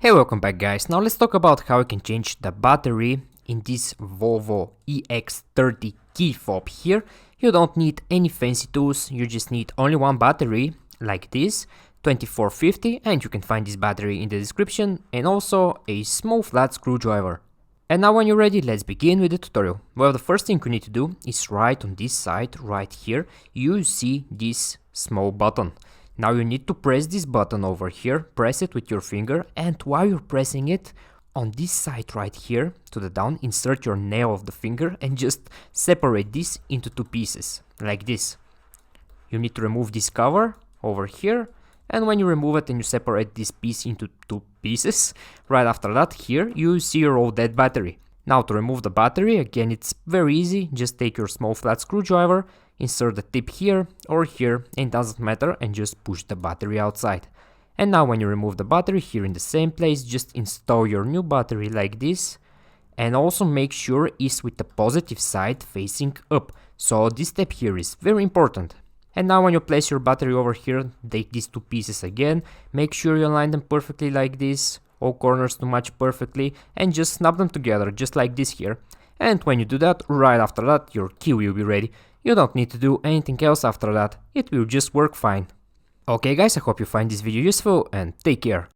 Hey, welcome back guys. Now let's talk about how you can change the battery in this Volvo EX30 key fob here. You don't need any fancy tools, you just need only one battery like this 2450, and you can find this battery in the description, and also a small flat screwdriver. And now when you're ready, let's begin with the tutorial. Well, the first thing you need to do is right on this side right here you see this small button. Now you need to press this button over here, press it with your finger, and while you're pressing it, on this side right here to the down, insert your nail of the finger and just separate this into two pieces, like this. You need to remove this cover over here, and when you remove it and you separate this piece into two pieces, right after that here you see your old dead battery. Now to remove the battery, again it's very easy, just take your small flat screwdriver, insert the tip here or here, and it doesn't matter, and just push the battery outside. And now when you remove the battery here in the same place, just install your new battery like this, and also make sure it's with the positive side facing up. So this step here is very important. And now when you place your battery over here, take these two pieces again, make sure you align them perfectly like this, all corners to match perfectly, and just snap them together just like this here. And when you do that, right after that your key will be ready. You don't need to do anything else after that, it will just work fine. Okay guys, I hope you find this video useful and take care.